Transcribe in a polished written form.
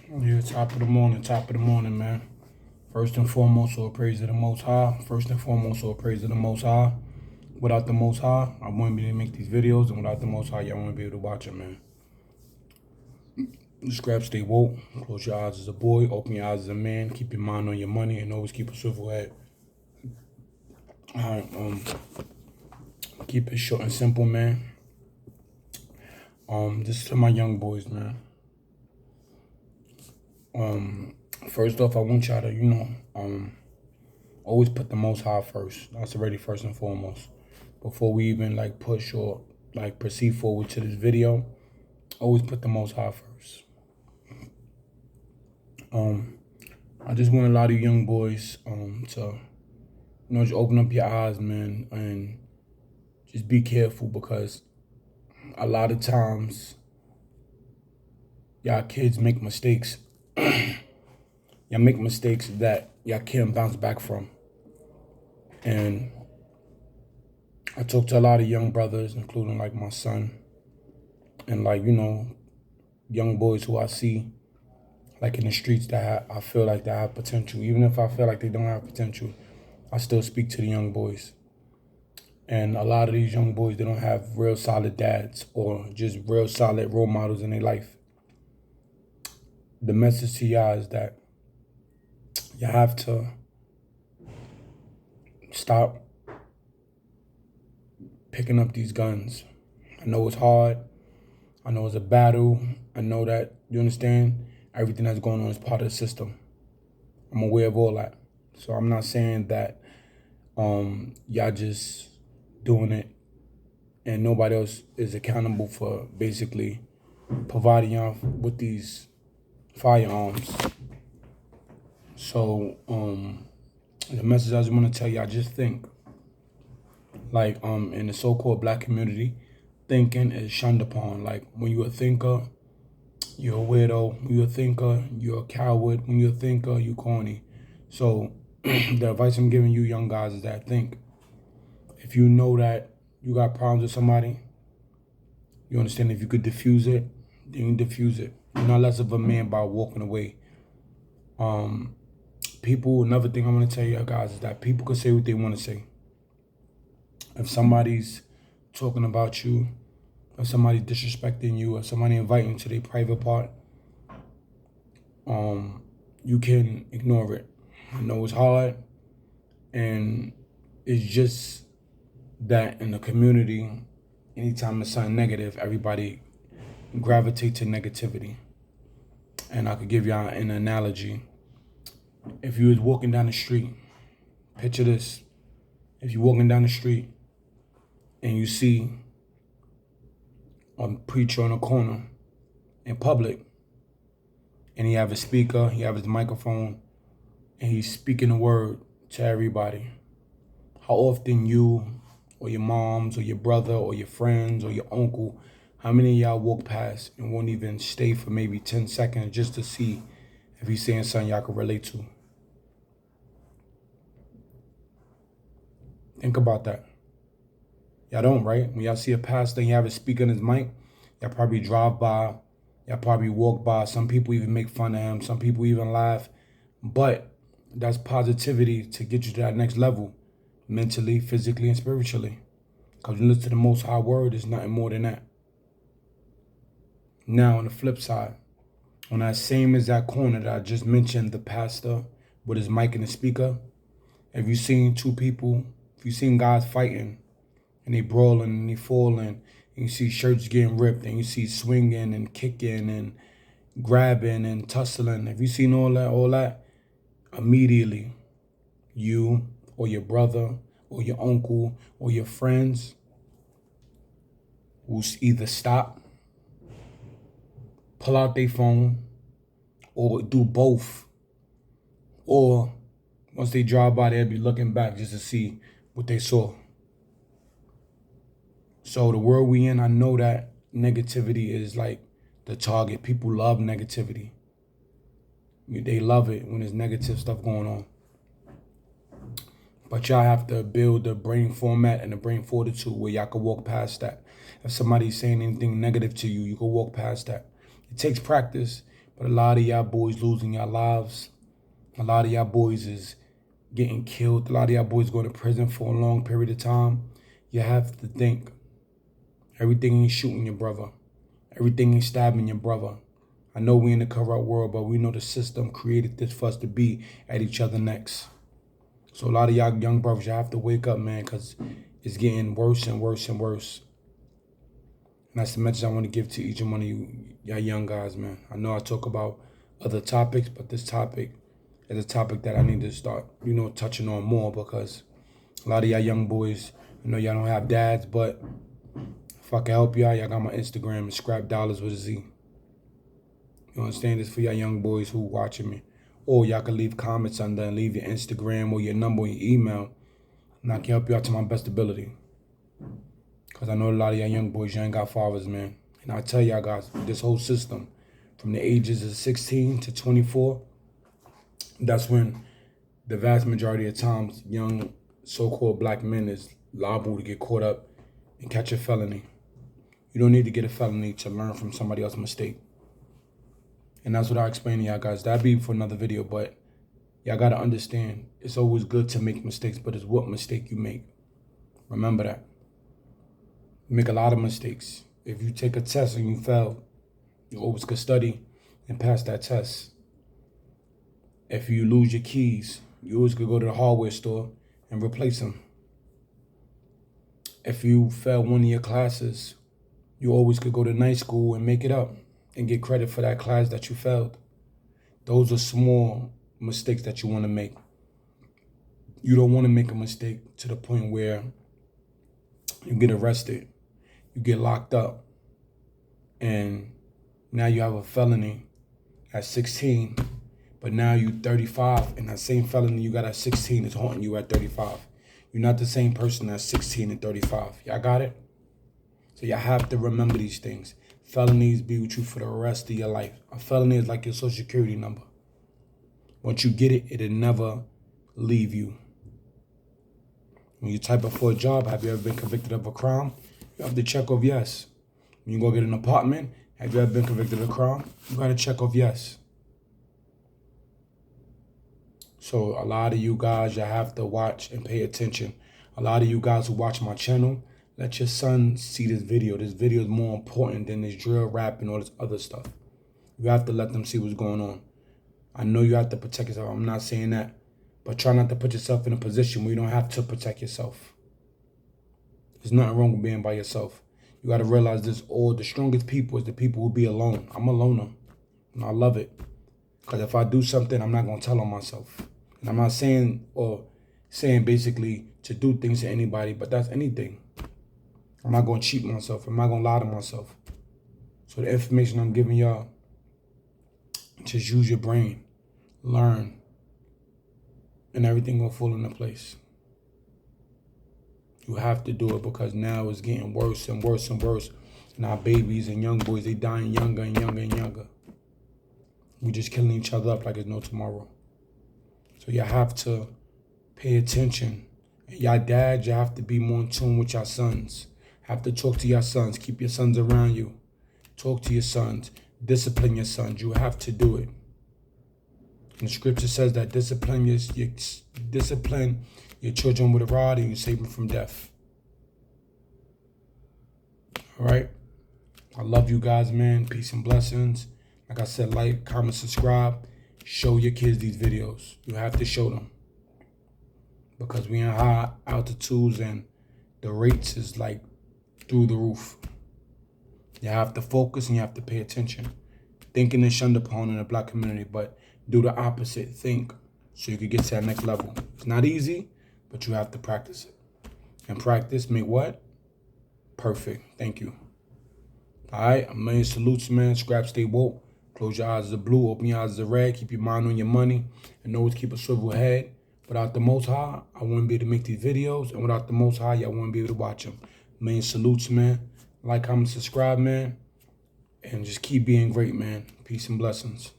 Yeah, top of the morning, man. First and foremost, all praise to the Most High. First and foremost, all praise to the Most High. Without the Most High, I wouldn't be able to make these videos, and without the Most High, y'all wouldn't be able to watch it, man. Just grab, stay woke, close your eyes as a boy, open your eyes as a man, keep your mind on your money, and always keep a swivel head. All right, keep it short and simple, man. This is to my young boys, man. First off, I want y'all to, always put the Most High first. That's already first and foremost. Before we even push or proceed forward to this video, always put the Most High first. I just want a lot of young boys to just open up your eyes, man, and just be careful, because a lot of times y'all kids make mistakes. Y'all make mistakes that y'all can't bounce back from. And I talk to a lot of young brothers, including my son, and young boys who I see in the streets that I feel like they have potential. Even if I feel like they don't have potential, I still speak to the young boys. And a lot of these young boys, they don't have real solid dads or just real solid role models in their life. The message to y'all is that you have to stop picking up these guns. I know it's hard. I know it's a battle. I know that, you understand, everything that's going on is part of the system. I'm aware of all that. So I'm not saying that y'all just doing it and nobody else is accountable for basically providing y'all with these firearms. So the message I just want to tell y'all, just think. In the so-called black community, thinking is shunned upon. When you're a thinker, you're a weirdo. When you're a thinker, you're a coward. When you're a thinker, you're corny. So the advice I'm giving you young guys is that think. If you know that you got problems with somebody, you understand, if you could diffuse it, then you diffuse it. You're not less of a man by walking away. Another thing I want to tell you guys is that people can say what they want to say. If somebody's talking about you, or somebody disrespecting you, or somebody inviting you to their private part, you can ignore it. I know it's hard, and it's just that in the community, anytime there's something negative, everybody gravitate to negativity. And I could give y'all an analogy. If you was walking down the street, picture this. If you're walking down the street and you see a preacher on a corner in public, and he have a speaker, he have his microphone, and he's speaking the word to everybody, how often you or your moms or your brother or your friends or your uncle, how many of y'all walk past and won't even stay for maybe 10 seconds just to see if he's saying something y'all can relate to? Think about that. Y'all don't, right? When y'all see a pastor and you have a speaker in his mic, y'all probably drive by, y'all probably walk by. Some people even make fun of him. Some people even laugh. But that's positivity to get you to that next level, mentally, physically, and spiritually. Because you listen to the Most High Word, there's nothing more than that. Now, on the flip side, on that same exact corner that I just mentioned, the pastor with his mic and the speaker, if you've seen two people, if you've seen guys fighting, and they brawling and they falling, and you see shirts getting ripped, and you see swinging and kicking and grabbing and tussling, if you seen all that, immediately you or your brother or your uncle or your friends will either stop, pull out their phone, or do both. Or once they drive by, they'll be looking back just to see what they saw. So the world we in, I know that negativity is the target. People love negativity. They love it when there's negative stuff going on. But y'all have to build the brain format and the brain fortitude where y'all can walk past that. If somebody's saying anything negative to you, you can walk past that. It takes practice, But a lot of y'all boys losing your lives. A lot of y'all boys is getting killed. A lot of y'all boys going to prison for a long period of time. You have to think. Everything ain't shooting your brother. Everything ain't stabbing your brother. I know we in the corrupt world, but we know the system created this for us to be at each other's necks. So a lot of y'all young brothers, you have to wake up, man, because it's getting worse and worse and worse. And that's the message I want to give to each and one of y'all young guys, man. I know I talk about other topics, but this topic is a topic that I need to start, touching on more, because a lot of y'all young boys, I know y'all don't have dads, but if I can help y'all got my Instagram, Scrap Dollars with a Z. You understand? This for y'all young boys who watching me. Or y'all can leave comments under and leave your Instagram or your number or your email, and I can help you out to my best ability. Because I know a lot of y'all young boys, you ain't got fathers, man. And I tell y'all guys, this whole system, from the ages of 16 to 24, that's when the vast majority of times young so-called black men is liable to get caught up and catch a felony. You don't need to get a felony to learn from somebody else's mistake. And that's what I explain to y'all guys. That'd be for another video, but y'all gotta understand, it's always good to make mistakes, but it's what mistake you make. Remember that. You make a lot of mistakes. If you take a test and you fail, you always could study and pass that test. If you lose your keys, you always could go to the hardware store and replace them. If you fail one of your classes, you always could go to night school and make it up and get credit for that class that you failed. Those are small mistakes that you want to make. You don't want to make a mistake to the point where you get arrested, you get locked up, and now you have a felony at 16, but now you 35, and that same felony you got at 16 is haunting you at 35. You're not the same person at 16 and 35. Y'all got it? So y'all have to remember these things. Felonies be with you for the rest of your life. A felony is like your social security number. Once you get it, it'll never leave you. When you type up for a job, have you ever been convicted of a crime? You have to check off yes. When you go get an apartment, have you ever been convicted of a crime? You got to check off yes. So a lot of you guys, you have to watch and pay attention. A lot of you guys who watch my channel, let your son see this video. This video is more important than this drill rap and all this other stuff. You have to let them see what's going on. I know you have to protect yourself. I'm not saying that. But try not to put yourself in a position where you don't have to protect yourself. There's nothing wrong with being by yourself. You got to realize this. All the strongest people is the people who be alone. I'm a loner. And I love it. Because if I do something, I'm not going to tell on myself. And I'm not saying basically to do things to anybody, but that's anything. I'm not going to cheat myself. I'm not going to lie to myself. So the information I'm giving y'all, just use your brain. Learn. And everything will fall into place. You have to do it because now it's getting worse and worse and worse. And our babies and young boys, they dying younger and younger and younger. We just killing each other up like there's no tomorrow. So you have to pay attention. And y'all dads, you have to be more in tune with your sons. Have to talk to your sons. Keep your sons around you. Talk to your sons. Discipline your sons. You have to do it. And the scripture says that discipline your children with a rod and you save them from death. All right? I love you guys, man. Peace and blessings. Like I said, like, comment, subscribe. Show your kids these videos. You have to show them. Because we in high altitudes and the rates is like through the roof. You have to focus and you have to pay attention. Thinking is shunned upon in the black community, but do the opposite. Think so you can get to that next level. It's not easy, but you have to practice it. And practice make what? Perfect. Thank you. All right, a million salutes, man. Scrap, stay woke. Close your eyes as a blue, open your eyes as a red. Keep your mind on your money, and always keep a swivel head. Without the Most High, I wouldn't be able to make these videos, and without the Most High, y'all wouldn't be able to watch them. A million salutes, man. Like, comment, subscribe, man. And just keep being great, man. Peace and blessings.